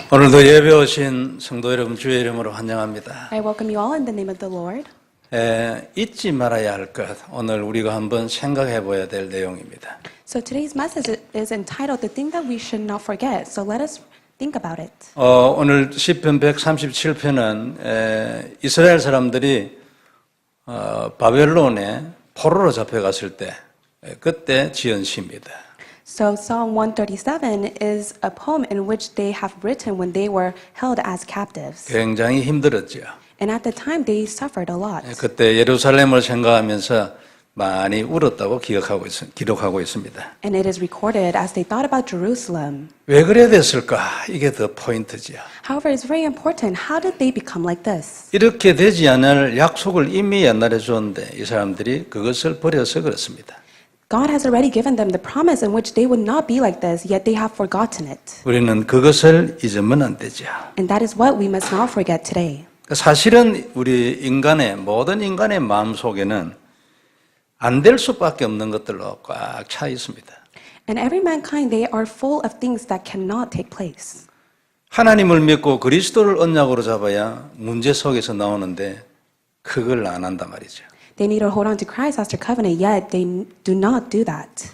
오늘도 예배 오신 성도 여러분 주의 이름으로 환영합니다. I welcome you all in the name of the Lord. 잊지 말아야 할 것, 오늘 우리가 한번 생각해 봐야 될 내용입니다. So today's message is entitled The Thing That We Should Not Forget. So let us think about it. 오늘 시편 137편은 이스라엘 사람들이 바벨론에 포로로 잡혀갔을 때 그때 지은 시입니다. So Psalm 137 is a poem in which they have written when they were held as captives. 굉장히 힘들었죠. And at the time they suffered a lot. 그때 예루살렘을 생각하면서 많이 울었다고 기록하고 있습니다. And it is recorded as they thought about Jerusalem. 왜 그래 됐을까? 이게 더 포인트죠. However, it's very important. How did they become like this? 이렇게 되지 않을 약속을 이미 옛날에 줬는데 이 사람들이 그것을 버려서 그렇습니다. God has already given them the promise in which they would not be like this, yet they have forgotten it. 우리는 그것을 잊으면 안 되죠. And that is what we must not forget today. 사실은 우리 모든 인간의 마음속에는 안 될 수밖에 없는 것들로 꽉 차 있습니다. And every mankind, they are full of things that cannot take place. 하나님을 믿고 그리스도를 언약으로 잡아야 문제 속에서 나오는데 그걸 안 한단 말이죠. They need to hold on to Christ as their covenant, yet they do not do that.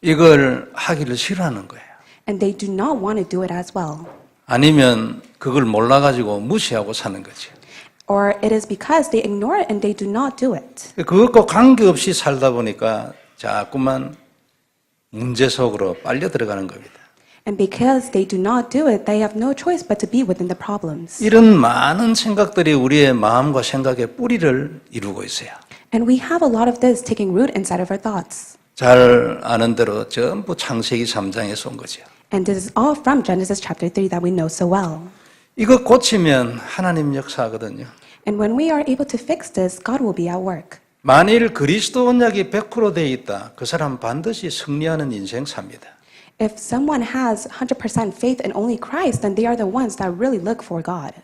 이걸 하기를 싫어하는 거예요. And they do not want to do it as well. 아니면 그걸 몰라가지고 무시하고 사는 거죠. Or it is because they ignore it and they do not do it. 그것과 관계없이 살다 보니까 자꾸만 문제 속으로 빨려 들어가는 겁니다. And because they do not do it, they have no choice but to be within the problems. 이런 많은 생각들이 우리의 마음과 생각의 뿌리를 이루고 있어요. And we have a lot of this taking root inside of our thoughts. 잘 아는 대로 전부 창세기 3장에서 온 거죠. And this is all from Genesis chapter 3 that we know so well. 이거 고치면 하나님 역사하거든요. And when we are able to fix this, God will be at work. 만일 그리스도 언약이 100% 돼 있다, 그 사람 반드시 승리하는 인생 삽니다. If someone has 100% faith in only Christ, then they are the ones that really look for God.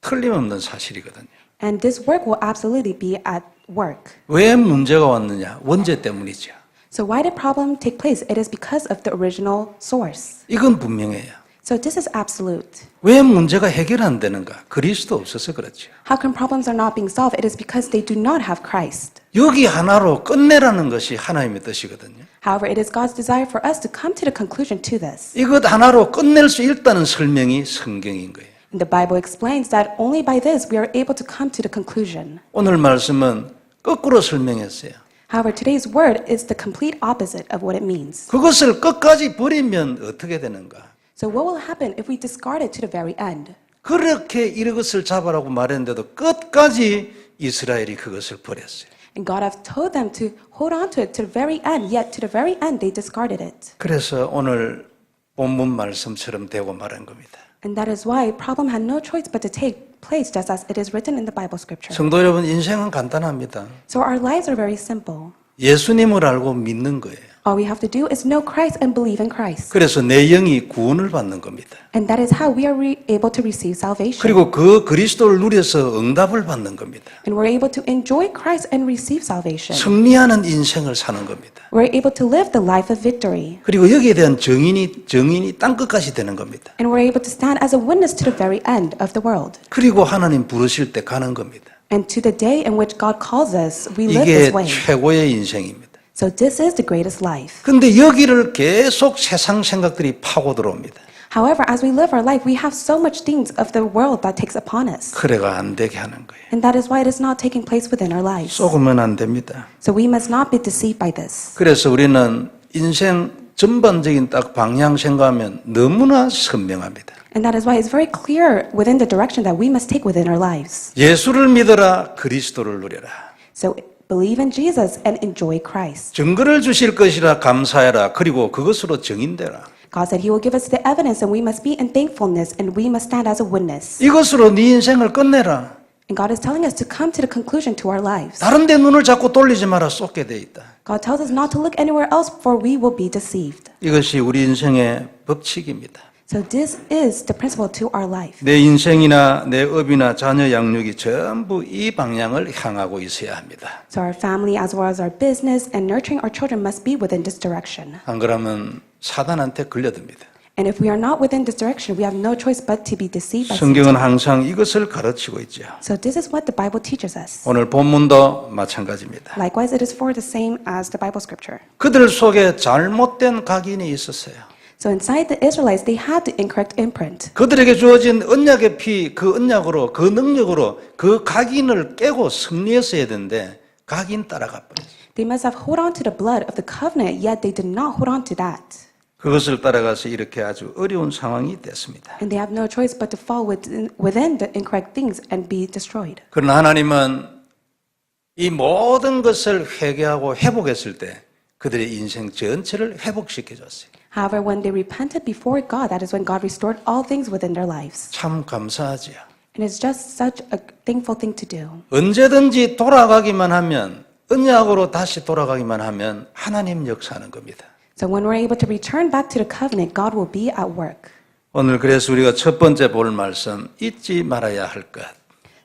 틀림없는 사실이거든요. And this work will absolutely be at work. 왜 문제가 왔느냐? 원죄 때문이죠. So why did problem take place? It is because of the original source. 이건 분명해요. So this is absolute. 왜 문제가 해결 안 되는가? 그리스도 없어서 그렇죠. How come problems are not being solved? It is because they do not have Christ. 여기 하나로 끝내라는 것이 하나님의 뜻이거든요. However, it is God's desire for us to come to the conclusion to this. 이것 하나로 끝낼 수 있다는 설명이 성경인 거예요. And the Bible explains that only by this we are able to come to the conclusion. 오늘 말씀은 거꾸로 설명했어요. However, today's word is the complete opposite of what it means. 그것을 끝까지 버리면 어떻게 되는가? So what will happen if we discard it to the very end? 그렇게 이것을 잡아라고 말했는데도 끝까지 이스라엘이 그것을 버렸어요. And God have told them to hold on to it to the very end, yet to the very end they discarded it. 그래서 오늘 본문 말씀처럼 되고 말한 겁니다. And that is why problem had no choice but to take place just as it is written in the Bible scripture. 성도 여러분, 인생은 간단합니다. So our lives are very simple. 예수님을 알고 믿는 거예요. All we have to do is know Christ and believe in Christ. 그래서 내 영이 구원을 받는 겁니다. And that is how we are able to receive salvation. 그리고 그 그리스도를 누려서 응답을 받는 겁니다. And we're able to enjoy Christ and receive salvation. 승리하는 인생을 사는 겁니다. We're able to live the life of victory. 그리고 여기에 대한 정인이 땅끝까지 되는 겁니다. And we're able to stand as a witness to the very end of the world. 그리고 하나님 부르실 때 가는 겁니다. And to the day in which God calls us, we live 이게 this way. 최고의 인생입니다. So this is the greatest life. 근데 여기를 계속 세상 생각들이 파고 들어옵니다. However, as we live our life, we have so much things of the world that takes upon us. 그래가 안 되게 하는 거예요. And that is why it is not taking place within our lives. 속으면 안 됩니다. So we must not be deceived by this. 그래서 우리는 인생 전반적인 딱 방향 생각하면 너무나 선명합니다. And that is why it's very clear within the direction that we must take within our lives. 예수를 믿어라, 그리스도를 누려라. So believe in Jesus and enjoy Christ. 증거를 주실 것이라 감사해라. 그리고 그것으로 증인되라. God said He will give us the evidence and we must be in thankfulness and we must stand as a witness. 이것으로 네 인생을 끝내라. And God is telling us to come to the conclusion to our lives. 다른 데 눈을 자꾸 돌리지 마라. 쏟게 돼 있다. God tells us not to look anywhere else for we will be deceived. 이것이 우리 인생의 법칙입니다. So this is the principle to our life. 내 인생이나 내 업이나 자녀 양육이 전부 이 방향을 향하고 있어야 합니다. So our family as well as our business and nurturing our children must be within this direction. 안 그러면 사단한테 걸려듭니다. And if we are not within this direction, we have no choice but to be deceived by 성경은 Satan. 항상 이것을 가르치고 있죠. So this is what the Bible teaches us. 오늘 본문도 마찬가지입니다. Likewise, it is for the same as the Bible scripture. 그들 속에 잘못된 각인이 있었어요. So inside the Israelites, they had the incorrect imprint. 그들에게 주어진 언약의 피, 그 언약으로, 그 능력으로 그 각인을 깨고 승리했어야 되는데 각인 따라가 버렸어요. They must have hold on to the blood of the covenant, yet they did not hold on to that. 그것을 따라가서 이렇게 아주 어려운 상황이 됐습니다. And they have no choice but to fall within the incorrect things and be destroyed. 그러나 하나님은 이 모든 것을 회개하고 회복했을 때 그들의 인생 전체를 회복시켜 줬어요. However, when they repented before God, that is when God restored all things within their lives. 참 감사하지요. And it's just such a thankful thing to do. 언제든지 돌아가기만 하면 언약으로 다시 돌아가기만 하면 하나님 역사하는 겁니다. So when we're able to return back to the covenant, God will be at work. 오늘 그래서 우리가 첫 번째 볼 말씀 잊지 말아야 할 것.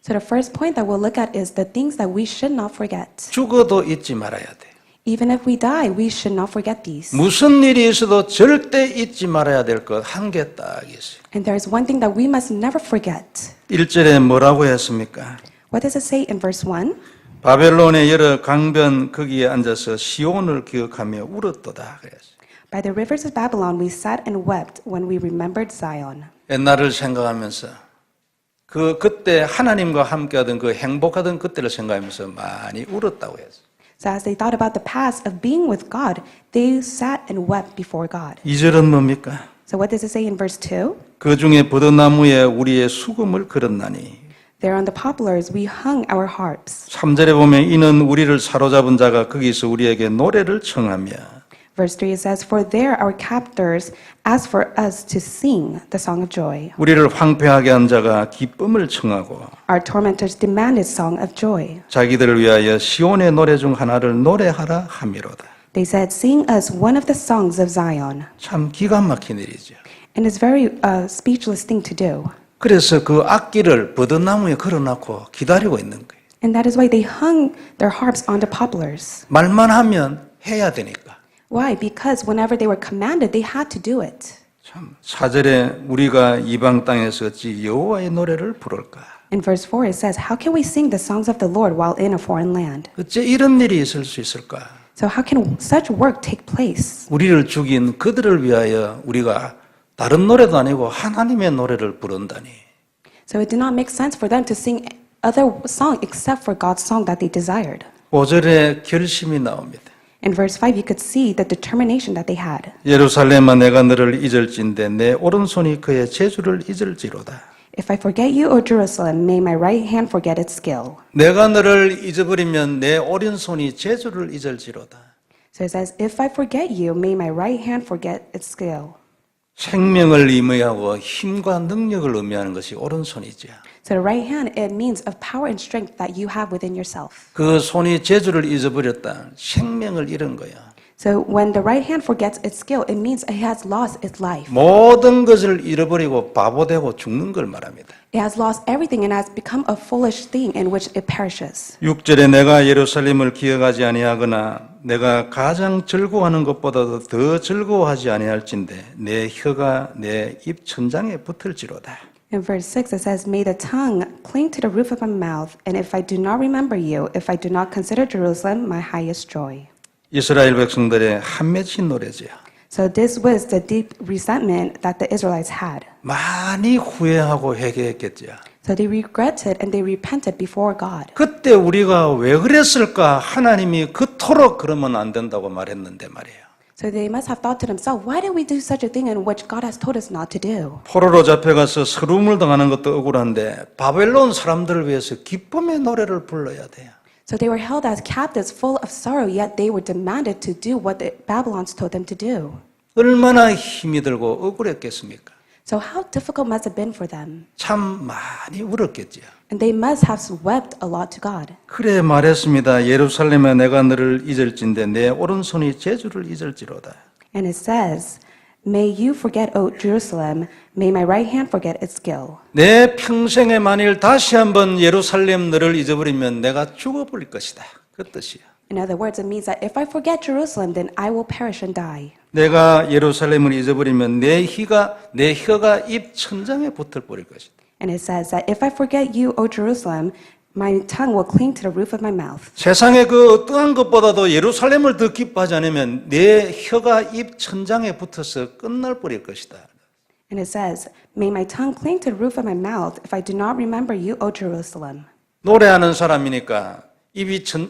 So the first point that we'll look at is the things that we should not forget. 죽어도 잊지 말아야 돼. Even if we die, we should not forget these. 무슨 일이 있어도 절대 잊지 말아야 될 것 한 개 딱 있어요. And there is one thing that we must never forget. 1절에 뭐라고 했습니까? What does it say in verse 1? 바벨론의 여러 강변 거기에 앉아서 시온을 기억하며 울었도다 그랬어요. By the rivers of Babylon we sat and wept when we remembered Zion. 옛날을 생각하면서 그때 하나님과 함께하던 그 행복하던 그때를 생각하면서 많이 울었다고 했어요. So as they thought about the past of being with God, they sat and wept before God. 2절은 뭡니까? So what does it say in verse 2? 그 중에 버드나무에 우리의 수금을 걸었나니. There on the poplars we hung our harps. 3절에 보면 이는 우리를 사로잡은 자가 거기서 우리에게 노래를 청하며. Verse 3 it says, For there our captors asked for us to sing the song of joy. 우리를 황폐하게 한 자가 기쁨을 청하고 Our tormentors demanded song of joy. 자기들을 위하여 시온의 노래 중 하나를 노래하라 함이로다. They said, Sing us one of the songs of Zion. 참 기가 막힌 일이죠. And it's very speechless thing to do. 그래서 그 악기를 버드나무에 걸어놓고 기다리고 있는 거예요. And that is why they hung their harps on the poplars. 말만 하면 해야 되니까. Why? Because whenever they were commanded, they had to do it. 참 4절에 우리가 이방 땅에서 어찌 여호와의 노래를 부를까? In verse 4 it says, How can we sing the songs of the Lord while in a foreign land? 어째 이런 일이 있을 수 있을까? So how can such work take place? 우리를 죽인 그들을 위하여 우리가 다른 노래도 아니고 하나님의 노래를 부른다니. So it did not make sense for them to sing other song except for God's song that they desired. 5절에 결심이 나옵니다. In verse 5 you could see the determination that they had. 예루살렘아 내가 너를 잊을진대 내 오른손이 그의 재주를 잊을지로다. If I forget you, O Jerusalem, may my right hand forget its skill. 내가 너를 잊어버리면 내 오른손이 재주를 잊을지로다. So it says, If I forget you, may my right hand forget its skill. 생명을 의미하고 힘과 능력을 의미하는 것이 오른손이죠. So the right hand, it means of power and strength that you have within yourself. 그 손이 재주를 잊어버렸다. 생명을 잃은 거야. So when the right hand forgets its skill, it means it has lost its life. 모든 것을 잃어버리고 바보되고 죽는 걸 말합니다. It has lost everything and has become a foolish thing in which it perishes. 6절에 내가 예루살렘을 기억하지 아니하거나 내가 가장 즐거워하는 것보다도 더 즐거워하지 아니할진대 내 혀가 내 입 천장에 붙을지로다. In verse 6 it says, May the tongue cling to the roof of my mouth, and if I do not remember you, if I do not consider Jerusalem my highest joy. 이스라엘 백성들의 한 맺힌 노래죠. So this was the deep resentment that the Israelites had. 많이 후회하고 회개했겠죠. So they regretted and they repented before God. 그때 우리가 왜 그랬을까? 하나님이 그토록 그러면 안 된다고 말했는데 말이에요. So they must have thought to themselves, why did we do such a thing in which God has told us not to do? 포로로 잡혀가서 서름을 당하는 것도 억울한데 바벨론 사람들을 위해서 기쁨의 노래를 불러야 돼요. So they were held as captives full of sorrow, yet they were demanded to do what the Babylons told them to do. 얼마나 힘이 들고 억울했겠습니까? So how difficult must it have been for them? 참 많이 울었겠지요. And they must have wept a lot to God. 그래 말했습니다. 예루살렘에 내가 너를 잊을진대 내 오른손이 재주를 잊을지로다. And it says, May you forget, O Jerusalem, may my right hand forget its skill. 내 평생에 만일 다시 한번 예루살렘 너를 잊어버리면 내가 죽어버릴 것이다. 그 뜻이야. In other words, it means that if I forget Jerusalem, then I will perish and die. 내가 예루살렘을 잊어버리면 내 혀가 입 천장에 붙어 버릴 것이다. And it says that if I forget you, O Jerusalem, my tongue will cling to the roof of my mouth. 세상의 그 어떠한 것보다도 예루살렘을 더 기뻐하지 않으면 내 혀가 입 천장에 붙어서 끝날 버릴 것이다. And it says, may my tongue cling to the roof of my mouth if I do not remember you, O Jerusalem. 노래하는 사람이니까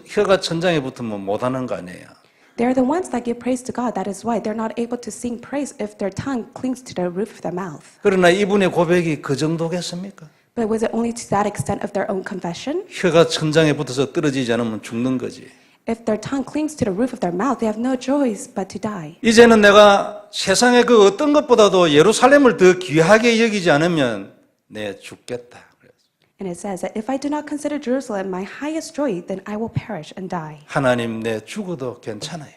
혀가 천장에 붙으면 못하는 거 아니에요. They're the ones that give praise to God. That is why they're not able to sing praise if their tongue clings to the roof of their mouth. 그러나 이분의 고백이 그 정도겠습니까? But was it only to that extent of their own confession? 혀가 천장에 붙어서 떨어지지 않으면 죽는 거지. If their tongue clings to the roof of their mouth, they have no choice but to die. 이제는 내가 세상의 그 어떤 것보다도 예루살렘을 더 귀하게 여기지 않으면 내 죽겠다. And it says that if I do not consider Jerusalem my highest joy, then I will perish and die. 하나님 내 죽어도 괜찮아요.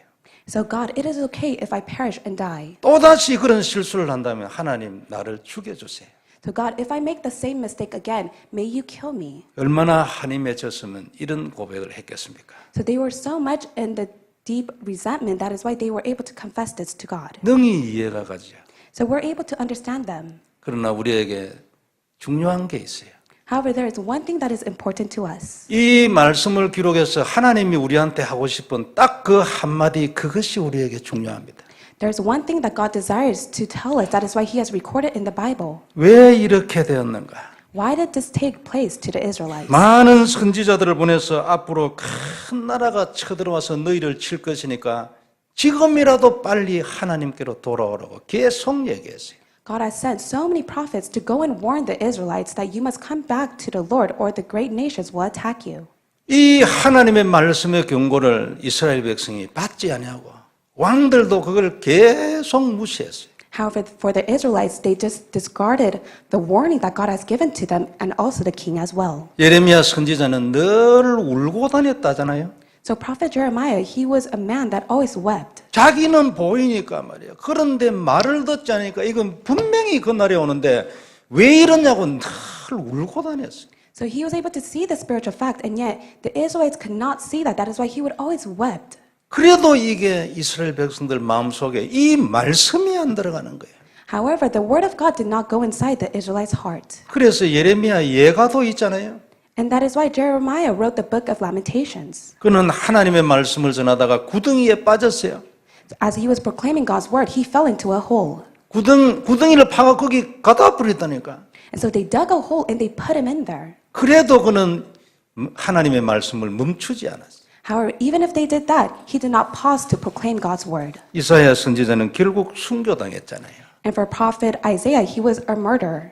So God, it is okay if I perish and die. 또다시 그런 실수를 한다면 하나님 나를 죽여주세요. So God, if I make the same mistake again, may you kill me. 얼마나 한이 맺혔으면 이런 고백을 했겠습니까? So they were so much in the deep resentment, that is why they were able to confess this to God. 능히 이해가 가죠. So we're able to understand them. 그러나 우리에게 중요한 게 있어요. However, there is one thing that is important to us. 이 말씀을 기록해서 하나님이 우리한테 하고 싶은 딱 그 한마디 그것이 우리에게 중요합니다. There's one thing that God desires to tell us. That is why He has recorded in the Bible. 왜 이렇게 되었는가? Why did this take place to the Israelites? 많은 선지자들을 보내서 앞으로 큰 나라가 쳐들어와서 너희를 칠 것이니까 지금이라도 빨리 하나님께로 돌아오라고 계속 얘기했어요. God has sent so many prophets to go and warn the Israelites that you must come back to the Lord or the great nations will attack you. 이 하나님의 말씀의 경고를 이스라엘 백성이 받지 아니하고 왕들도 그걸 계속 무시했어요. However, for the Israelites, they just discarded the warning that God has given to them and also the king as well. 예레미야 선지자는 늘 울고 다녔다잖아요. So Prophet Jeremiah, he was a man that always wept. 자기는 보이니까 말이에요. 그런데 말을 듣지 않으니까 이건 분명히 그날이 오는데 왜 이러냐고 늘 울고 다녔어요. So he was able to see the spiritual fact, and yet the Israelites could not see that. That is why he would always wept. 그래도 이게 이스라엘 백성들 마음속에 이 말씀이 안 들어가는 거예요. However, the word of God did not go inside the Israelites' heart. 그래서 예레미야 예가도 있잖아요. And that is why Jeremiah wrote the book of Lamentations. 그는 하나님의 말씀을 전하다가 구덩이에 빠졌어요. As he was proclaiming God's word, he fell into a hole. 구덩이를 파가 거기 가다 버렸다니까. And so they dug a hole and they put him in there. 그래도 그는 하나님의 말씀을 멈추지 않았어요. However, even if they did that, he did not pause to proclaim God's word. 이사야 선지자는 결국 순교당했잖아요. And for prophet Isaiah, he was a murderer.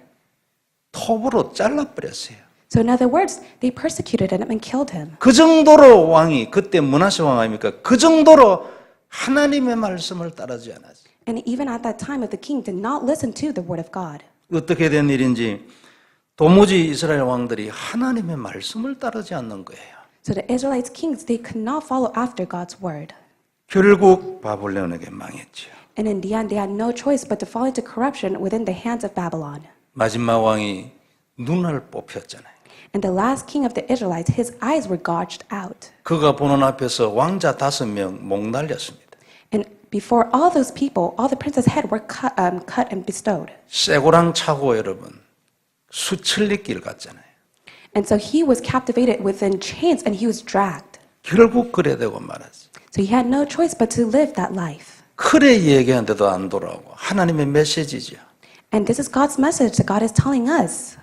톱으로 잘라버렸어요. So in other words, they persecuted him and killed him. 그 정도로 왕이 그때 므낫세 왕 아닙니까? 그 정도로 하나님의 말씀을 따르지 않았어요. And even at that time of the king did not listen to the word of God. 어떻게 된 일인지 도무지 이스라엘 왕들이 하나님의 말씀을 따르지 않는 거예요. So the Israelites kings, they could not follow after God's word. 결국 바벨론에게 망했죠. And in the end, they had no choice but to fall into corruption within the hands of Babylon. 마지막 왕이 눈을 뽑혔잖아요. And the last king of the Israelites, his eyes were gouged out. 그가 보는 앞에서 왕자 5명 목 날렸습니다. And before all those people, all the princes' head were cut and bestowed. 쇠고랑 차고 여러분 수천리길 갔잖아요. And so he was captivated within chains and he was dragged. 결국 그래 되고 말았어요. So he had no choice but to live that life. 그래 얘기하는데도 안 돌아오고 하나님의 메시지죠. And this is God's message that God is telling us.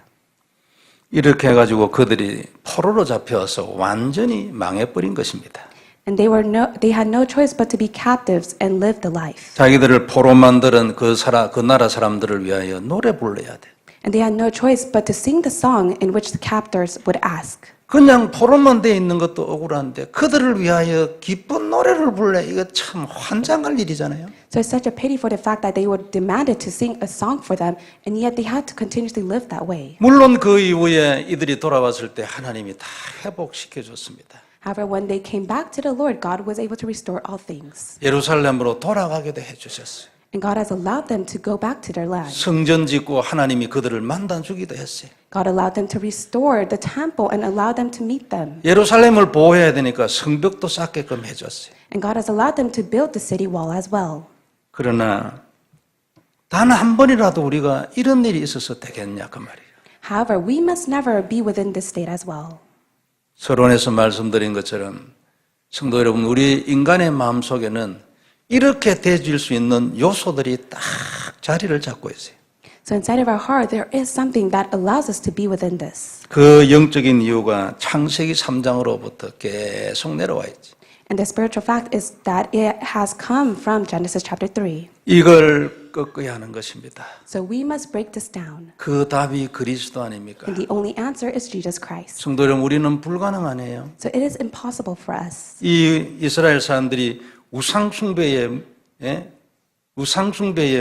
이렇게 해가지고 그들이 포로로 잡혀와서 완전히 망해버린 것입니다. And they had no choice but to be captives and live the life. 자기들을 포로 만드는 그 나라 사람들을 위하여 노래 불러야 돼. And they had no choice but to sing the song in which the captors would ask. 그냥 포로만 돼 있는 것도 억울한데 그들을 위하여 기쁜 노래를 불러. 이거 참 환장할 일이잖아요. So it's such a pity for the fact that they were demanded to sing a song for them, and yet they had to continuously live that way. 물론 그 이후에 이들이 돌아왔을 때 하나님이 다 회복시켜 줬습니다. However, when they came back to the Lord, God was able to restore all things. 예루살렘으로 돌아가게도 해주셨어요. And God has allowed them to go back to their land. 성전 짓고 하나님이 그들을 만나 주기도 했어요. God allowed them to restore the temple and allowed them to meet them. 예루살렘을 보호해야 되니까 성벽도 쌓게끔 해줬어요. And God has allowed them to build the city wall as well. 그러나 단 한 번이라도 우리가 이런 일이 있어서 되겠냐 그 말이에요. However, we must never be within this state as well. 서론에서 말씀드린 것처럼 성도 여러분, 우리 인간의 마음속에는 이렇게 되질 수 있는 요소들이 딱 자리를 잡고 있어요. So inside of our heart, there is something that allows us to be within this. 그 영적인 이유가 창세기 3장으로부터 계속 내려와 있지. And the spiritual fact is that it has come from Genesis chapter 3. 이걸 꺾어야 하는 것입니다. So we must break this down. 그 답이 그리스도 아닙니까? And the only answer is Jesus Christ. 성도 여러분, 우리는 불가능하네요. So it is impossible for us. 이 이스라엘 사람들이 우상숭배의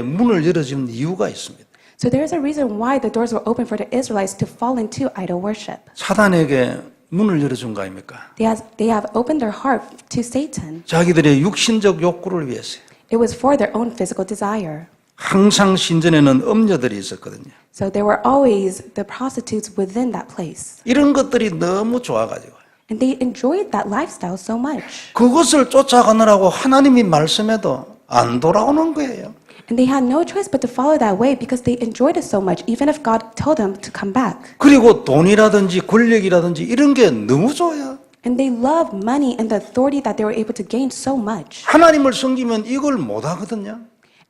문을 열어준 이유가 있습니다. So there is a reason why the doors were open for the Israelites to fall into idol worship. 사단에게 문을 열어준 거 아닙니까? They have opened their heart to Satan. 자기들의 육신적 욕구를 위해서요. It was for their own physical desire. 항상 신전에는 음녀들이 있었거든요. So there were always the prostitutes within that place. 이런 것들이 너무 좋아가지고 And they enjoyed that lifestyle so much. 그것을 쫓아가느라고 하나님이 말씀해도 안 돌아오는 거예요. And they had no choice but to follow that way because they enjoyed it so much, even if God told them to come back. 그리고 돈이라든지 권력이라든지 이런 게 너무 좋아요. And they loved money and the authority that they were able to gain so much. 하나님을 섬기면 이걸 못 하거든요.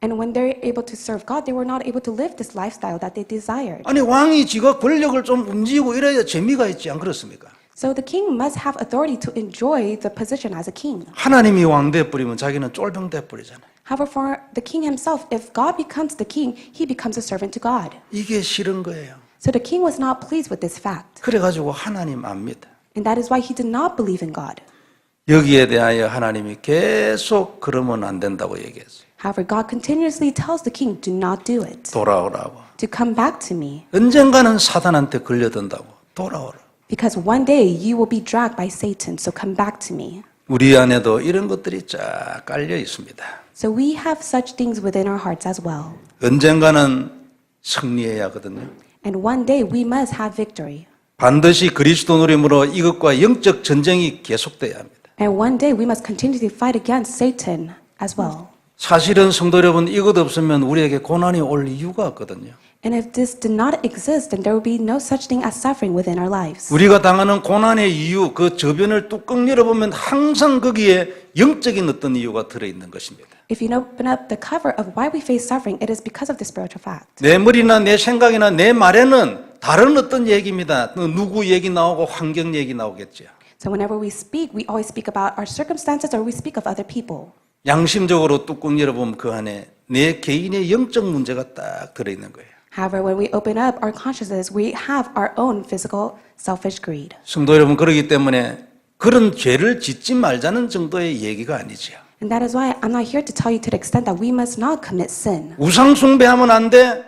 And when they're able to serve God, they were not able to live this lifestyle that they desired. 아니 왕이 지가 권력을 좀 움직이고 이래야 재미가 있지 안 그렇습니까? So the king must have authority to enjoy the position as a king. 하나님이 왕 돼버리면 자기는 쫄병 돼버리잖아요. However, for the king himself, if God becomes the king, he becomes a servant to God. 이게 싫은 거예요. So the king was not pleased with this fact. 그래가지고 하나님 안 믿어. And that is why he did not believe in God. 여기에 대하여 하나님이 계속 그러면 안 된다고 얘기했어요. However, God continuously tells the king, do not do it. 돌아오라고. To come back to me. 언젠가는 사단한테 걸려든다고. 돌아오라. Because one day you will be dragged by Satan, so come back to me. 우리 안에도 이런 것들이 쫙 깔려 있습니다. So we have such things within our hearts as well. 언젠가는 승리해야 하거든요. And one day we must have victory. 반드시 그리스도 노림으로 이것과 영적 전쟁이 계속돼야 합니다. And one day we must continue to fight against Satan as well. 사실은 성도 여러분 이것 없으면 우리에게 고난이 올 이유가 없거든요. And if this did not exist, then there would be no such thing as suffering within our lives. 우리가 당하는 고난의 이유, 그 저변을 뚜껑 열어보면 항상 거기에 영적인 어떤 이유가 들어있는 것입니다. If you open up the cover of why we face suffering, it is because of the spiritual fact. 내 머리나 내 생각이나 내 말에는 다른 어떤 얘기입니다. 누구 얘기 나오고 환경 얘기 나오겠죠. So whenever we always speak about our circumstances or we speak of other people. 양심적으로 뚜껑 열어보면 그 안에 내 개인의 영적 문제가 딱 들어있는 거예요. However, when we open up our consciousness, we have our own physical, selfish greed. 성도 여러분, 그렇기 때문에 그런 죄를 짓지 말자는 정도의 얘기가 아니지요. And that is why I'm not here to tell you to the extent that we must not commit sin. 우상 숭배하면 안 돼,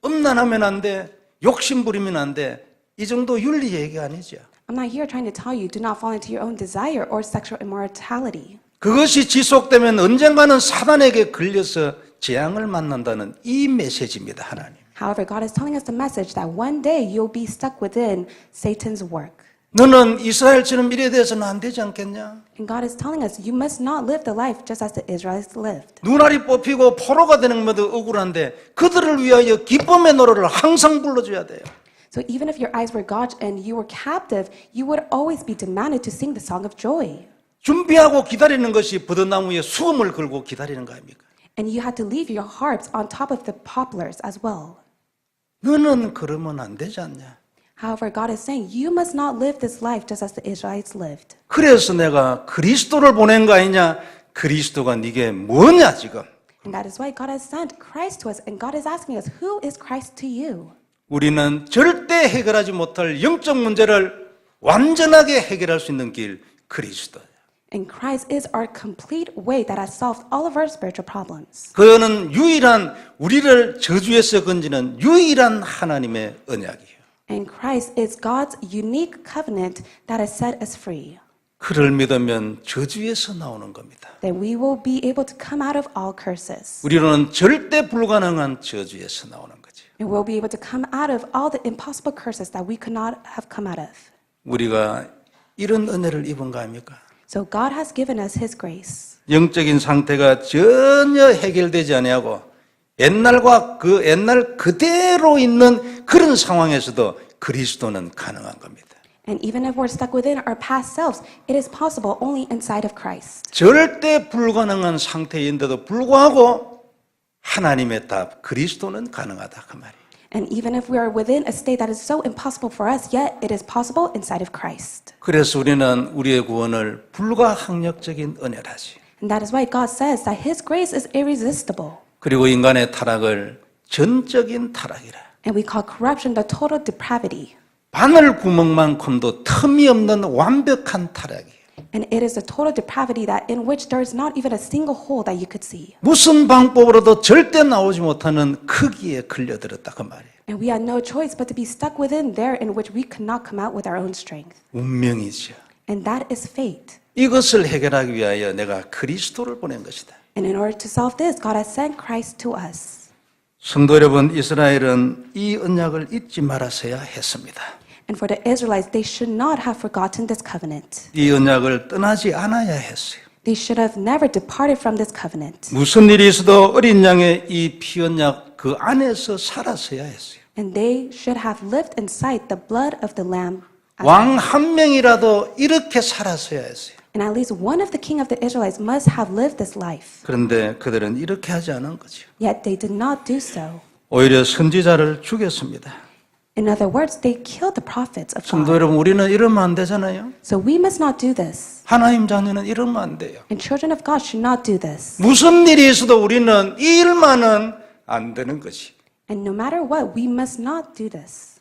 음란하면 안 돼, 욕심 부리면 안 돼. 이 정도 윤리 얘기가 아니죠. I'm not here trying to tell you do not fall into your own desire or sexual immorality. 그것이 지속되면 언젠가는 사단에게 걸려서 재앙을 만난다는 이 메시지입니다, 하나님. However, God is telling us the message that one day you'll be stuck within Satan's work. 너는 이스라엘처럼 이래 돼서는 안 되지 않겠냐? And God is telling us you must not live the life just as the Israelites lived. 눈알이 뽑히고 포로가 되는 것도 억울한데 그들을 위하여 기쁨의 노래를 항상 불러줘야 돼요. So even if your eyes were gouged and you were captive, you would always be demanded to sing the song of joy. 준비하고 기다리는 것이 버드나무에 수금을 걸고 기다리는 거 아닙니까? And you had to leave your harps on top of the poplars as well. 너는 그러면 안 되지 않냐? However, God is saying you must not live this life just as the Israelites lived. 그래서 내가 그리스도를 보낸 거 아니냐? 그리스도가 네게 뭐냐 지금? And that is why God has sent Christ to us. And God is asking us, who is Christ to you? 우리는 절대 해결하지 못할 영적 문제를 완전하게 해결할 수 있는 길 그리스도예요. And Christ is our complete way that has solved all of our spiritual problems. 그는 유일한 우리를 저주에서 건지는 유일한 하나님의 언약이에요. And Christ is God's unique covenant that has set us free. 그를 믿으면 저주에서 나오는 겁니다. Then we will be able to come out of all curses. 우리로는 절대 불가능한 저주에서 나오는 거죠. And we'll be able to come out of all the impossible curses that we could not have come out of. 우리가 이런 은혜를 입은 거 아닙니까? So God has given us His grace. 영적인 상태가 전혀 해결되지 아니하고 옛날과 그 옛날 그대로 있는 그런 상황에서도 그리스도는 가능한 겁니다. And even if we're stuck within our past selves, it is possible only inside of Christ. 절대 불가능한 상태인데도 불구하고 하나님의 답 그리스도는 가능하다 그 말이에요. And even if we are within a state that is so impossible for us, yet it is possible inside of Christ. 그래서 우리는 우리의 구원을 불가항력적인 은혜라지. And that is why God says that His grace is irresistible. 그리고 인간의 타락을 전적인 타락이라. And we call corruption the total depravity. 바늘 구멍만큼도 틈이 없는 완벽한 타락이에요. And it is the total depravity that in which there is not even a single hole that you could see. 무슨 방법으로도 절대 나오지 못하는 크기에 걸려들었다 그 말이에요. And we had no choice but to be stuck within there in which we could not come out with our own strength. 운명이죠. And that is fate. 이것을 해결하기 위하여 내가 그리스도를 보낸 것이다. And in order to solve this, God has sent Christ to us. 성도 여러분, 이스라엘은 이 언약을 잊지 말았어야 했습니다. And for the Israelites, they should not have forgotten this covenant. 이 언약을 떠나지 않아야 했어요. They should have never departed from this covenant. 무슨 일이 있어도 어린 양의 이 피언약 그 안에서 살았어야 했어요. And they should have lived inside the blood of the Lamb. 왕 한 명이라도 이렇게 살았어야 했어요. And at least one of the king of the Israelites must have lived this life. 그런데 그들은 이렇게 하지 않은 거죠. Yet they did not do so. 오히려 선지자를 죽였습니다. In other words, they killed the prophets of 성도 God. 여러분, 우리는 이러면 안 되잖아요. So we must not do this. 하나님 자녀는 이러면 안 돼요. And children of God should not do this. 무슨 일이 있어도 우리는 이 일만은 안 되는 것이. And no matter what, we must not do this.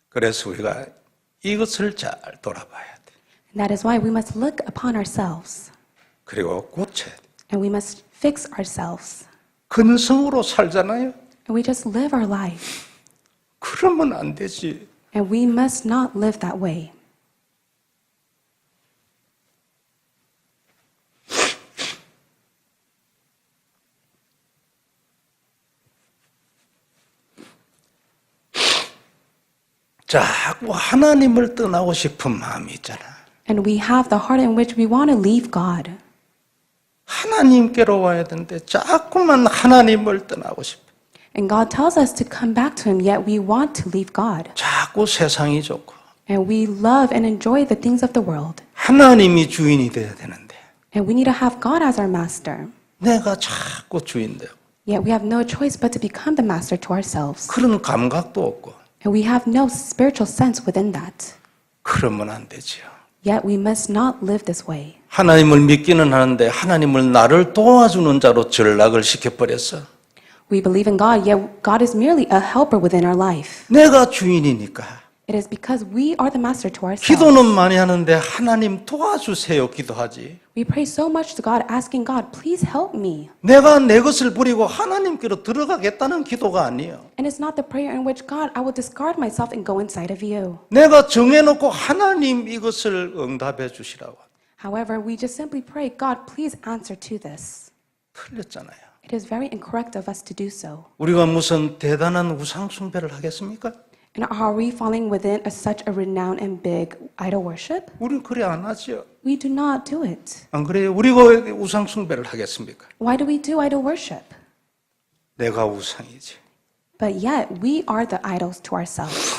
그래서 우리가 이것을 잘 돌아봐야 돼. And that is why we must look upon ourselves. 그리고 고쳐야 돼. And we must fix ourselves. 근성으로 살잖아요. And we just live our life. 그러면 안 되지. And we must not live that way. 자꾸 하나님을 떠나고 싶은 마음이 있잖아. And we have the heart in which we want to leave God. 하나님께로 와야 되는데 자꾸만 하나님을 떠나고 싶어. And God tells us to come back to Him, yet we want to leave God. 자꾸 세상이 좋고 And we love and enjoy the things of the world. 하나님이 주인이 돼야 되는데 And we need to have God as our master. 내가 자꾸 주인 되고 Yet we have no choice but to become the master to ourselves. 그런 감각도 없고 And we have no spiritual sense within that. 그러면 안 되지요. Yet we must not live this way. 하나님을 믿기는 하는데 하나님을 나를 도와주는 자로 전락을 시켜버렸어. We believe in God, yet God is merely a helper within our life. 내가 주인이니까. It is because we are the master to ourselves. 기도는 많이 하는데 하나님 도와주세요 기도하지. We pray so much to God, asking God, please help me. 내가 내 것을 버리고 하나님께로 들어가겠다는 기도가 아니에요. And it's not the prayer in which, God, I will discard myself and go inside of you. 내가 정해놓고 하나님 이것을 응답해 주시라고. However, we just simply pray, God, please answer to this. 틀렸잖아요. It is very incorrect of us to do so. 우리가 무슨 대단한 우상 숭배를 하겠습니까? And are we falling within such a renowned and big idol worship? 우리는 그래 안 하죠. We do not do it. 안 그래요? 우리가 왜 우상 숭배를 하겠습니까? Why do we do idol worship? 내가 우상이지. But yet, we are the idols to ourselves.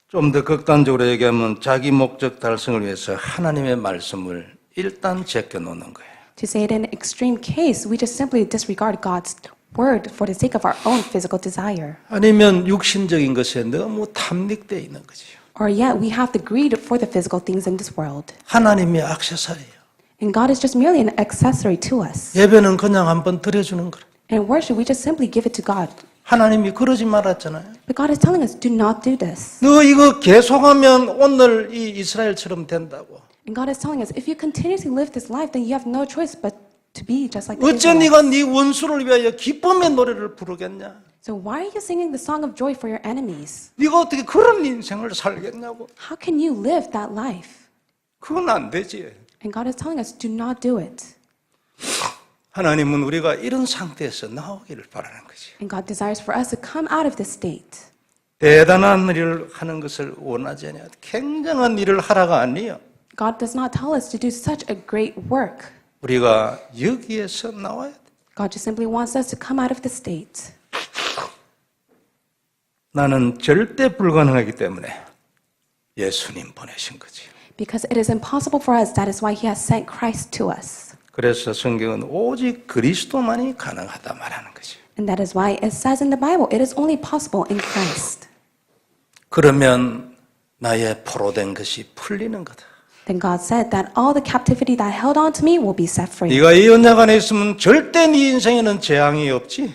좀 더 극단적으로 얘기하면 자기 목적 달성을 위해서 하나님의 말씀을 일단 제껴놓는 거예요. To say it in an extreme case, we just simply disregard God's word for the sake of our own physical desire. 아니면 육신적인 것에 너무 탐닉되어 있는 거지요. Or yet, we have the greed for the physical things in this world. 하나님이 액세서리예요. And God is just merely an accessory to us. 예배는 그냥 한번 드려주는 거예요. And worship, we just simply give it to God. 하나님이 그러지 말았잖아요. But God is telling us, do not do this. 너 이거 계속하면 오늘 이 이스라엘처럼 된다고. And God is telling us, if you continuously live this life, then you have no choice but to be just like the 어째 Israelites. 네가 네 원수를 위하여 기쁨의 노래를 부르겠냐? So why are you singing the song of joy for your enemies? 네가 어떻게 그런 인생을 살겠냐고? How can you live that life? 그건 안 되지. And God is telling us, do not do it. 하나님은 우리가 이런 상태에서 나오기를 바라는 거지. And God desires for us to come out of this state. 대단한 일을 하는 것을 원하지 않아요. 굉장한 일을 하라가 아니에요. God does not tell us to do such a great work. 우리가 여기에서 나와야 돼. God just simply wants us to come out of the state. 나는 절대 불가능하기 때문에 예수님 보내신 거지. Because it is impossible for us, that is why He has sent Christ to us. 그래서 성경은 오직 그리스도만이 가능하다 말하는 거지. And that is why it says in the Bible, it is only possible in Christ. 그러면 나의 포로된 것이 풀리는 거다. Then God said that all the captivity that held on to me will be set free. 네가 이 언약 안에 있으면 절대 네 인생에는 재앙이 없지.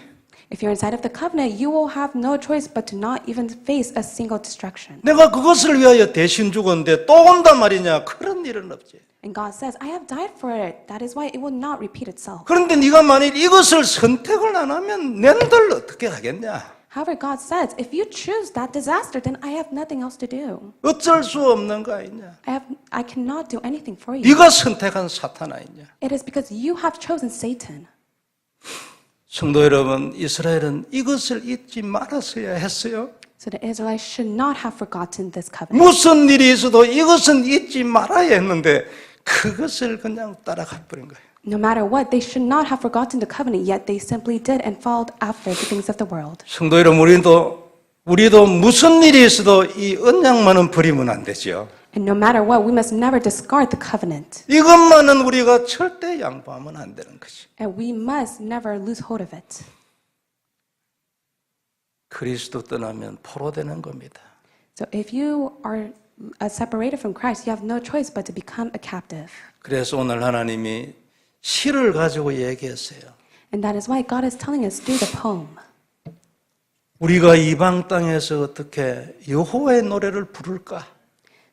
If you're inside of the covenant, you will have no choice but to not even face a single destruction. 내가 그것을 위하여 대신 죽었는데 또 온단 말이냐? 그런 일은 없지. And God says, I have died for it. That is why it will not repeat itself. 그런데 네가 만일 이것을 선택을 안 하면 nen들 어떻게 하겠냐? However, God says, if you choose that disaster, then I have nothing else to do. 어쩔 수 없는 거 아니냐? I cannot do anything for you. 네가 선택한 사탄 아니냐? It is because you have chosen Satan. 성도 여러분, 이스라엘은 이것을 잊지 말았어야 했어요. So the Israelites should not have forgotten this covenant. 무슨 일이 있어도 이것은 잊지 말아야 했는데 그것을 그냥 따라가 버린 거예요. No matter what, they should not have forgotten the covenant, yet they simply did and followed after the things of the world. 성도 여러분, 우리도 무슨 일이 있어도 이 언약만은 버리면 안 되죠. And no matter what, we must never discard the covenant. 이것만은 우리가 절대 양보하면 안 되는 거지. And we must never lose hold of it. 그리스도 떠나면 포로되는 겁니다. So if you are separated from Christ, you have no choice but to become a captive. 그래서 오늘 하나님이 시를 가지고 얘기했어요. And that is why God is telling us through the poem. 우리가 이방 땅에서 어떻게 여호와의 노래를 부를까?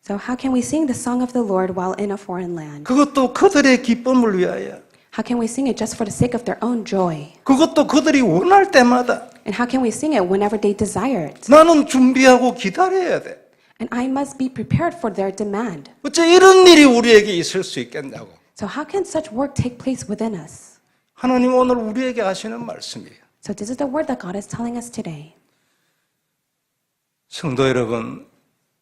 So how can we sing the song of the Lord while in a foreign land? 그것도 그들의 기쁨을 위하여. How can we sing it just for the sake of their own joy? 그것도 그들이 원할 때마다. And how can we sing it whenever they desire it? 나는 준비하고 기다려야 돼. And I must be prepared for their demand. 어째 이런 일이 우리에게 있을 수 있겠냐고. So how can such work take place within us? 하나님 오늘 우리에게 하시는 말씀이에요. So this is the word that God is telling us today. 성도 여러분,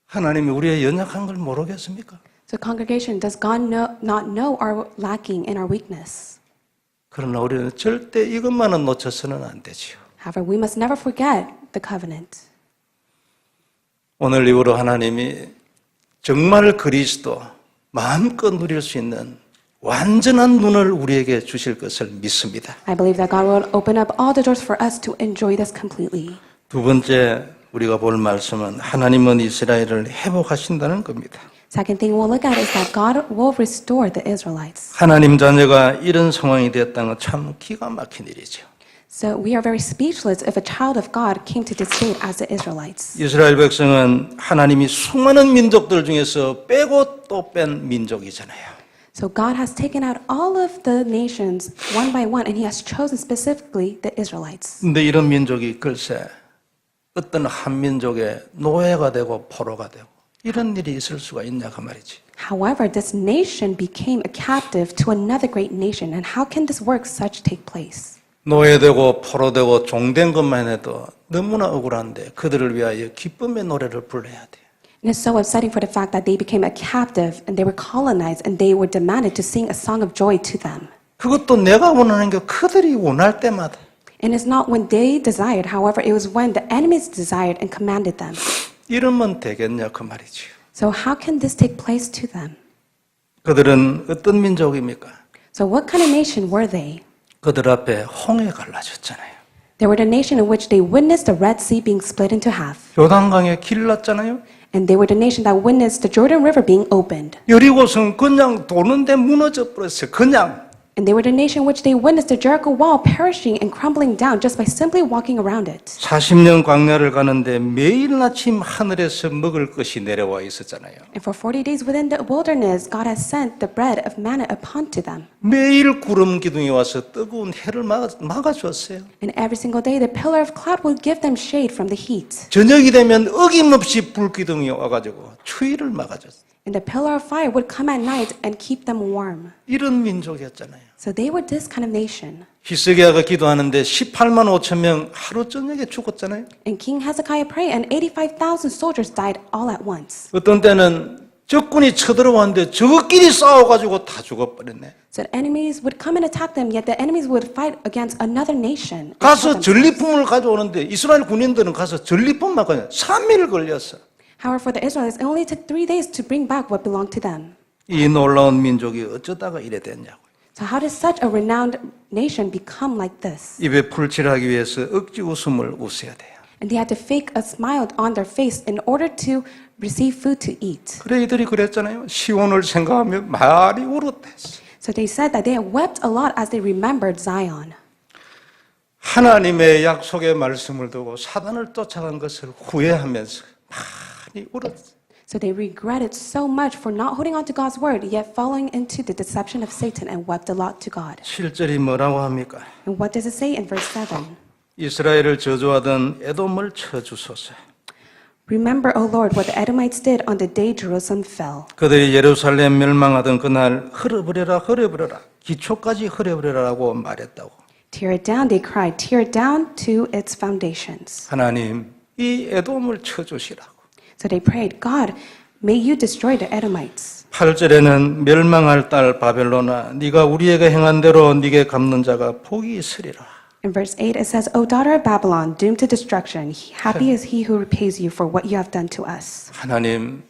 하나님이 우리의 연약한 걸 모르겠습니까? So congregation, does God not know our lacking and our weakness? 그러나 우리는 절대 이것만은 놓쳐서는 안 되지요. However, we must never forget the covenant. 오늘 이후로 하나님이 정말 그리스도 마음껏 누릴 수 있는 완전한 눈을 우리에게 주실 것을 믿습니다. I believe that God will open up all the doors for us to enjoy this completely. 두 번째 우리가 볼 말씀은 하나님은 이스라엘을 회복하신다는 겁니다. Second thing we'll look at is that God will restore the Israelites. 하나님 자녀가 이런 상황이 되었다는 건 참 기가 막힌 일이죠. So we are very speechless if a child of God came to this state as the Israelites. 이스라엘 백성은 하나님이 수많은 민족들 중에서 빼고 또 뺀 민족이잖아요. So God has taken out all of the nations one by one, and He has chosen specifically the Israelites. 근데 이런 민족이 글쎄 어떤 한 민족의 노예가 되고 포로가 되고 이런 일이 있을 수가 있냐 그 말이지. However, this nation became a captive to another great nation, and how can this work such take place? 노예되고 포로되고 종된 것만 해도 너무나 억울한데 그들을 위하여 기쁨의 노래를 불러야 돼. And it's so upsetting for the fact that they became a captive and they were colonized and they were demanded to sing a song of joy to them. 그것도 내가 원하는 게 그들이 원할 때마다. And it's not when they desired, however, it was when the enemies desired and commanded them. 이러면 되겠냐 그 말이지요. So how can this take place to them? 그들은 어떤 민족입니까? So what kind of nation were they? 그들 앞에 홍해 갈라졌잖아요. They were the nation in which they witnessed the Red Sea being split into half. 요단강에 길 났잖아요. And they were the nation that witnessed the Jordan River being opened. 여리고성 그냥 도는데 무너져 버렸어요. 그냥. And they were the nation which they witnessed the Jericho wall perishing and crumbling down just by simply walking around it. 40년 광야를 가는데 매일 아침 하늘에서 먹을 것이 내려와 있었잖아요. And for 40 days within the wilderness, God has sent the bread of manna upon to them. 매일 구름 기둥이 와서 뜨거운 해를 막아주었어요. And every single day, the pillar of cloud will give them shade from the heat. 저녁이 되면 어김없이 불 기둥이 와가지고 추위를 막아줬어요. And the pillar of fire would come at night and keep them warm. 이런 민족이었잖아요. So they were this kind of nation. 히스기야가 기도하는데 18만 5천 명 하루 저녁에 죽었잖아요. And King Hezekiah prayed, and 85,000 soldiers died all at once. 어떤 때는 적군이 쳐들어왔는데 저끼리 싸워가지고 다 죽어버렸네. So the enemies would come and attack them, yet the enemies would fight against another nation. and kill 가서 them. 전리품을 가져오는데 이스라엘 군인들은 가서 전리품만 가져 3일 걸렸어. However, for the Israelites, it only took 3 days to bring back what belonged to them. 이 놀라운 민족이 어쩌다가 이래 됐냐고. So how did such a renowned nation become like this? 입에 풀칠하기 위해서 억지 웃음을 웃어야 돼요. And they had to fake a smile on their face in order to receive food to eat. 그래 이들이 그랬잖아요. 시온을 생각하며 많이 울었댔어. So they said that they had wept a lot as they remembered Zion. 하나님의 약속의 말씀을 두고 사단을 쫓아간 것을 후회하면서 많이 울었어. So they regretted so much for not holding on to God's word, yet falling into the deception of Satan and wept a lot to God. 7절이 뭐라고 합니까? And what does it say in verse 7? 이스라엘을 저주하던 에돔을 쳐주소서. Remember, O Lord, what the Edomites did on the day Jerusalem fell. 그들이 예루살렘 멸망하던 그날 흘려버려라 흘려버려라 기초까지 흘려버려라고 말했다고. Tear it down, they cried, tear it down to its foundations. 하나님 이 에돔을 쳐주시라고. So they prayed, God, may you destroy the Edomites. 8절에는 멸망할 딸 바벨론아 네가 우리에게 행한 대로 네게 갚는 자가 복이 있으리라. In verse 8, it says, O daughter of Babylon, doomed to destruction, happy is he who repays you for what you have done to us. 하나님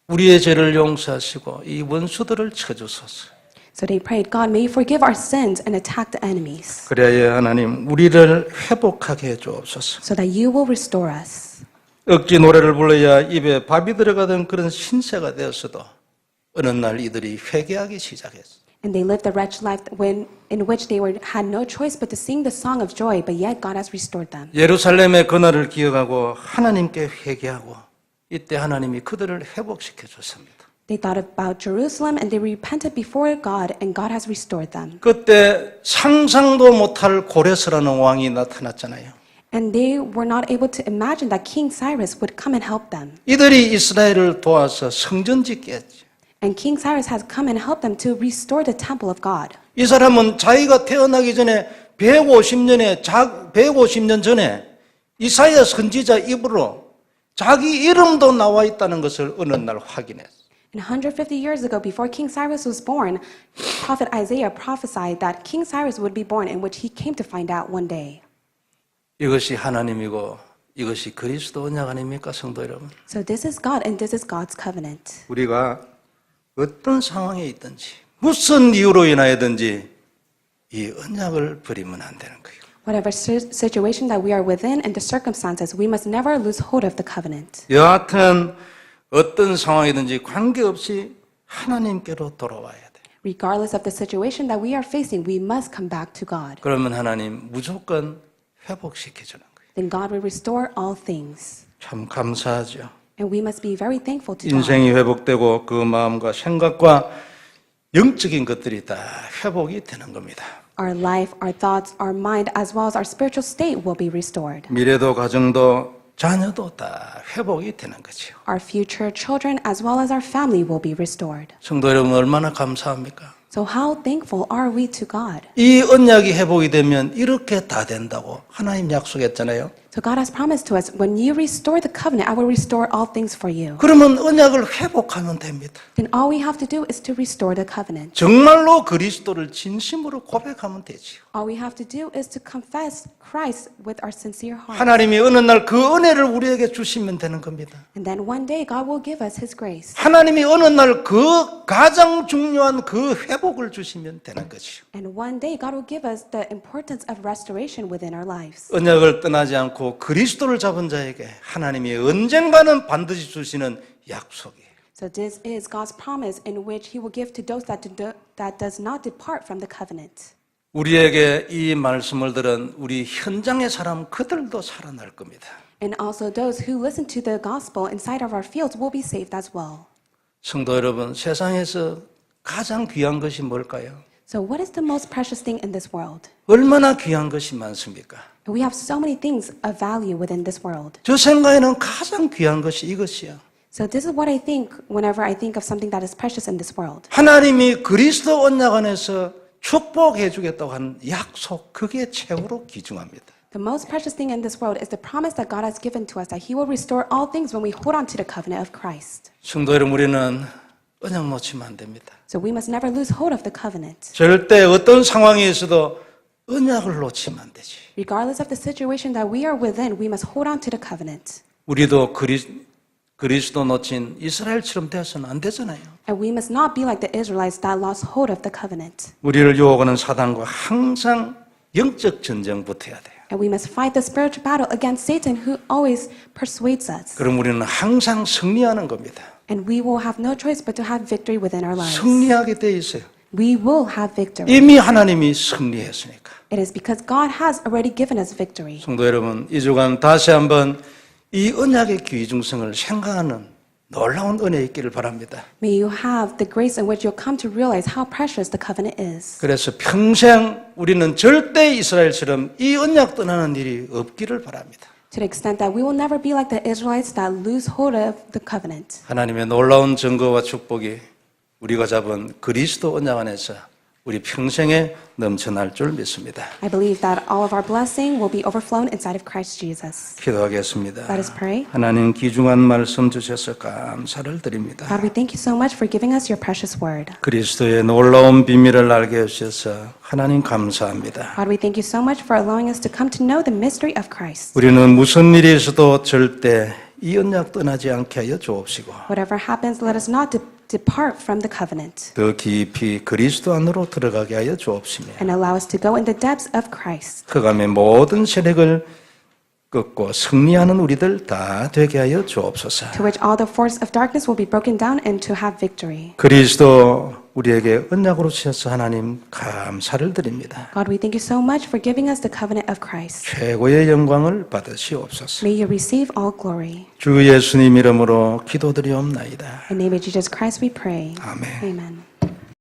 우리의 죄를 용서하시고 이 원수들을 쳐주소서. So they prayed, God, may you forgive our sins and attack the enemies, 그래야 하나님 우리를 회복하게 해주옵소서. so that you will restore us. 억지 노래를 불러야 입에 밥이 들어가던 그런 신세가 되었어도 어느 날 이들이 회개하기 시작했어. And they lived the wretched life in which they had no choice but to sing the song of joy, but yet God has restored them. 예루살렘의 그날을 기억하고 하나님께 회개하고 이때 하나님이 그들을 회복시켜 줬습니다. They thought about Jerusalem and they repented before God, and God has restored them. 그때 상상도 못할 고레스라는 왕이 나타났잖아요. And they were not able to imagine that King Cyrus would come and help them. 이들이 이스라엘을 도와서 성전 짓게 했지. And King Cyrus has come and helped them to restore the temple of God. 이 사람은 자기가 태어나기 전에 150년 전에 이사야 선지자 입으로 자기 이름도 나와 있다는 것을 어느 날 확인했어. And 150 years ago, before King Cyrus was born, Prophet Isaiah prophesied that King Cyrus would be born, in which he came to find out one day. 이것이 하나님이고 이것이 그리스도 언약 아닙니까, 성도 여러분? So this is God, and this is God's covenant. 우리가 어떤 상황에 있든지 무슨 이유로 인하여든지 이 언약을 버리면 안 되는 거예요. Whatever situation that we are within and the circumstances, we must never lose hold of the covenant. 여하튼 어떤 상황이든지 관계없이 하나님께로 돌아와야 돼. Regardless of the situation that we are facing, we must come back to God. 그러면 하나님 무조건 회복시켜 주는 거예요. Then God will restore all things. 참 감사하죠. And we must be very thankful to God. 인생이 회복되고 그 마음과 생각과 영적인 것들이 다 회복이 되는 겁니다. Our life, our thoughts, our mind, as well as our spiritual state will be restored. 미래도 가정도 자녀도 다 회복이 되는 거죠. Our future children, as well as our family, will be restored. 성도 여러분 얼마나 감사합니까? So how thankful are we to God? 이 언약이 회복이 되면 이렇게 다 된다고 하나님 약속했잖아요. So God has promised to us, when you restore the covenant, I will restore all things for you. 그러면 언약을 회복하면 됩니다. Then all we have to do is to restore the covenant. 정말로 그리스도를 진심으로 고백하면 되지요. All we have to do is to confess Christ with our sincere heart. 하나님이 어느 날 그 은혜를 우리에게 주시면 되는 겁니다. And then one day God will give us His grace. 하나님이 어느 날 그 가장 중요한 그 회복을 주시면 되는 거지요. And one day God will give us the importance of restoration within our lives. 언약을 떠나지 않고 그리스도를 잡은 자에게 하나님이 언젠가는 반드시 주시는 약속이에요. So this is God's promise in which He will give to those that that does not depart from the covenant. 우리에게 이 말씀을 들은 우리 현장의 사람 그들도 살아날 겁니다. And also those who listen to the gospel inside of our fields will be saved as well. 성도 여러분, 세상에서 가장 귀한 것이 뭘까요? So what is the most precious thing in this world? 얼마나 귀한 것이 많습니까? We have so many things of value within this world. 저 생각에는 가장 귀한 것이 이것이요. So this is what I think whenever I think of something that is precious in this world. 하나님이 그리스도 언약 안에서 축복해 주겠다고 하는 약속, 그게 최고로 귀중합니다. The most precious thing in this world is the promise that God has given to us that He will restore all things when we hold on to the covenant of Christ. 성도 여러분, 우리는 언약 놓치면 안 됩니다. So we must never lose hold of the covenant. 절대 어떤 상황에서도 언약을 놓치면 안 되지. Regardless of the situation that we are within, we must hold on to the covenant. 우리도 그리스도 놓친 이스라엘처럼 되어서는 안 되잖아요. And we must not be like the Israelites that lost hold of the covenant. 우리를 유혹하는 사단과 항상 영적 전쟁 붙어야 돼요. And we must fight the spiritual battle against Satan who always persuades us. 그럼 우리는 항상 승리하는 겁니다. And we will have no choice but to have victory within our lives. 승리하게 돼 있어요. We will have victory. 이미 하나님이 승리했으니까. It is because God has already given us victory. 성도 여러분, 이 주간 다시 한번 이 언약의 귀중성을 생각하는 놀라운 은혜 있기를 바랍니다. May you have the grace in which you'll come to realize how precious the covenant is. 그래서 평생 우리는 절대 이스라엘처럼 이 언약 떠나는 일이 없기를 바랍니다. To the extent that we will never be like the Israelites that lose hold of the covenant. 하나님의 놀라운 증거와 축복이 우리가 잡은 그리스도 언약 안에서 우리 평생에 넘쳐날 줄 믿습니다. I believe that all of our blessing will be overflown inside of Christ Jesus. 기도하겠습니다. Let us pray. 하나님 귀중한 말씀 주셔서 감사를 드립니다. God, we thank you so much for giving us your precious word. 그리스도의 놀라운 비밀을 알게 해주셔서 하나님 감사합니다. God, we thank you so much for allowing us to come to know the mystery of Christ. 우리는 무슨 일이 있어도 절대 이 언약 떠나지 않게 하여 주옵시고 Whatever happens, let us not depart from the covenant 더 깊이 그리스도 안으로 들어가게 하여 주옵시며 and allow us to go in the depths of Christ. 흑암의 모든 세력을 꺾고 승리하는 우리들 다 되게 하여 주옵소서. To which all the force of darkness will be broken down and to have victory. 그리스도 우리에게 언약으로 주셔서 하나님 감사를 드립니다. God, we thank you so much for giving us the covenant of Christ. 최고의 영광을 받으시옵소서. May you receive all glory. 주 예수님 이름으로 기도드리옵나이다. In the name of Jesus Christ we pray. 아멘. Amen.